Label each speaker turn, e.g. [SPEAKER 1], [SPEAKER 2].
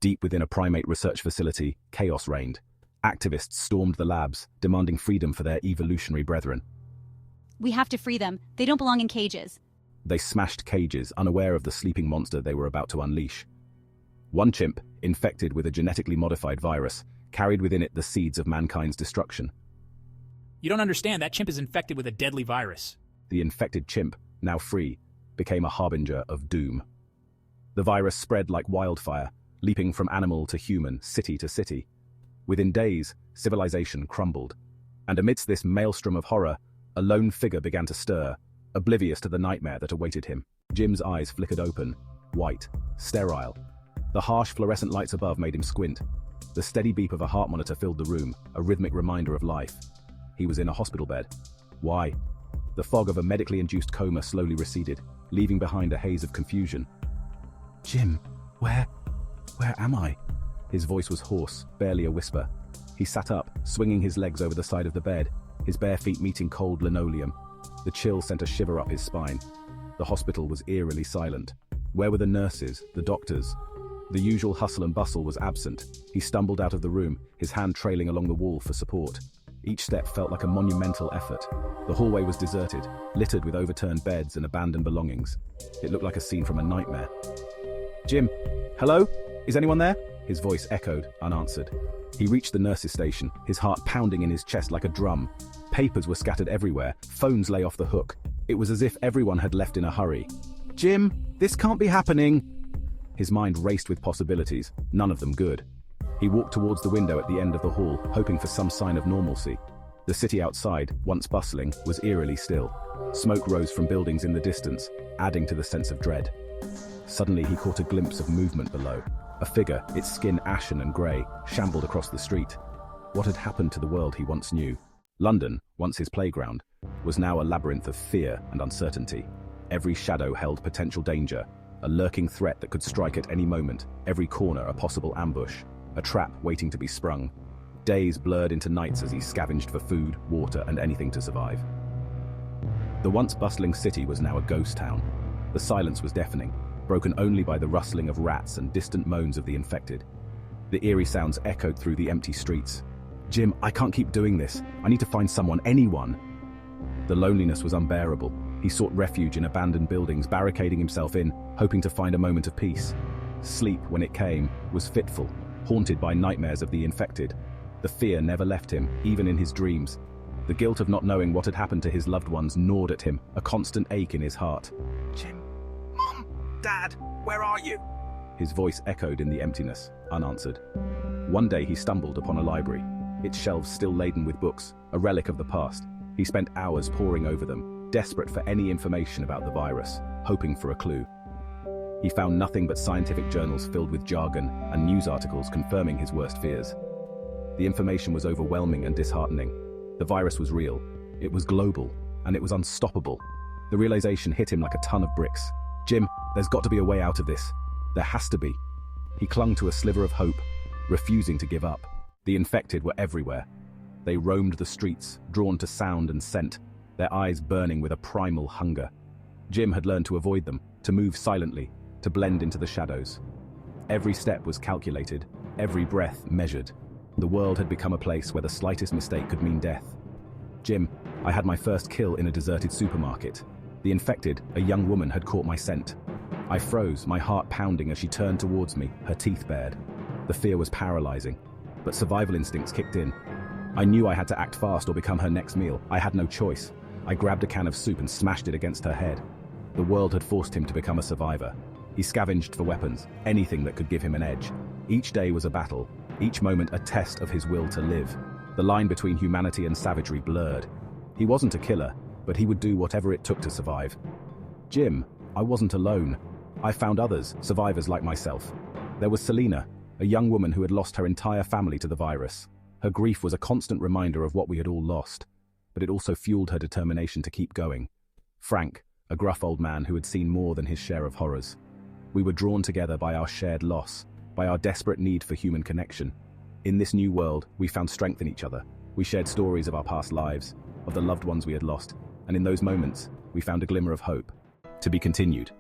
[SPEAKER 1] Deep within a primate research facility, chaos reigned. Activists stormed the labs, demanding freedom for their evolutionary brethren.
[SPEAKER 2] We have to free them. They don't belong in cages.
[SPEAKER 1] They smashed cages, unaware of the sleeping monster they were about to unleash. One chimp, infected with a genetically modified virus, carried within it the seeds of mankind's destruction.
[SPEAKER 3] You don't understand, that chimp is infected with a deadly virus.
[SPEAKER 1] The infected chimp, now free, became a harbinger of doom. The virus spread like wildfire, leaping from animal to human, city to city. Within days, civilization crumbled. And amidst this maelstrom of horror, a lone figure began to stir, oblivious to the nightmare that awaited him. Jim's eyes flickered open, white, sterile. The harsh fluorescent lights above made him squint. The steady beep of a heart monitor filled the room, a rhythmic reminder of life. He was in a hospital bed. Why? The fog of a medically induced coma slowly receded, leaving behind a haze of confusion. Jim, where am I? His voice was hoarse, barely a whisper. He sat up, swinging his legs over the side of the bed, his bare feet meeting cold linoleum. The chill sent a shiver up his spine. The hospital was eerily silent. Where were the nurses, the doctors? The usual hustle and bustle was absent. He stumbled out of the room, his hand trailing along the wall for support. Each step felt like a monumental effort. The hallway was deserted, littered with overturned beds and abandoned belongings. It looked like a scene from a nightmare. Jim, hello? Is anyone there? His voice echoed, unanswered. He reached the nurse's station, his heart pounding in his chest like a drum. Papers were scattered everywhere, phones lay off the hook. It was as if everyone had left in a hurry. Jim, this can't be happening. His mind raced with possibilities, none of them good. He walked towards the window at the end of the hall, hoping for some sign of normalcy. The city outside, once bustling, was eerily still. Smoke rose from buildings in the distance, adding to the sense of dread. Suddenly he caught a glimpse of movement below. A figure, its skin ashen and grey, shambled across the street. What had happened to the world he once knew? London, once his playground, was now a labyrinth of fear and uncertainty. Every shadow held potential danger, a lurking threat that could strike at any moment, every corner a possible ambush, a trap waiting to be sprung. Days blurred into nights as he scavenged for food, water, and anything to survive. The once bustling city was now a ghost town. The silence was deafening, broken only by the rustling of rats and distant moans of the infected. The eerie sounds echoed through the empty streets. Jim, I can't keep doing this. I need to find someone, anyone. The loneliness was unbearable. He sought refuge in abandoned buildings, barricading himself in, hoping to find a moment of peace. Sleep, when it came, was fitful, haunted by nightmares of the infected. The fear never left him, even in his dreams. The guilt of not knowing what had happened to his loved ones gnawed at him, a constant ache in his heart.
[SPEAKER 4] Jim, Mom, Dad, where are you?
[SPEAKER 1] His voice echoed in the emptiness, unanswered. One day he stumbled upon a library, its shelves still laden with books, a relic of the past. He spent hours poring over them, desperate for any information about the virus, hoping for a clue. He found nothing but scientific journals filled with jargon and news articles confirming his worst fears. The information was overwhelming and disheartening. The virus was real, it was global, and it was unstoppable. The realization hit him like a ton of bricks. Jim, there's got to be a way out of this. There has to be. He clung to a sliver of hope, refusing to give up. The infected were everywhere. They roamed the streets, drawn to sound and scent, their eyes burning with a primal hunger. Jim had learned to avoid them, to move silently, to blend into the shadows. Every step was calculated, every breath measured. The world had become a place where the slightest mistake could mean death. Jim, I had my first kill in a deserted supermarket. The infected, a young woman, had caught my scent. I froze, my heart pounding as she turned towards me, her teeth bared. The fear was paralyzing, but survival instincts kicked in. I knew I had to act fast or become her next meal. I had no choice. I grabbed a can of soup and smashed it against her head. The world had forced him to become a survivor. He scavenged for weapons, anything that could give him an edge. Each day was a battle, each moment a test of his will to live. The line between humanity and savagery blurred. He wasn't a killer, but he would do whatever it took to survive. Jim, I wasn't alone. I found others, survivors like myself. There was Selena, a young woman who had lost her entire family to the virus. Her grief was a constant reminder of what we had all lost, but it also fueled her determination to keep going. Frank, a gruff old man who had seen more than his share of horrors. We were drawn together by our shared loss, by our desperate need for human connection. In this new world, we found strength in each other. We shared stories of our past lives, of the loved ones we had lost, and in those moments, we found a glimmer of hope. To be continued.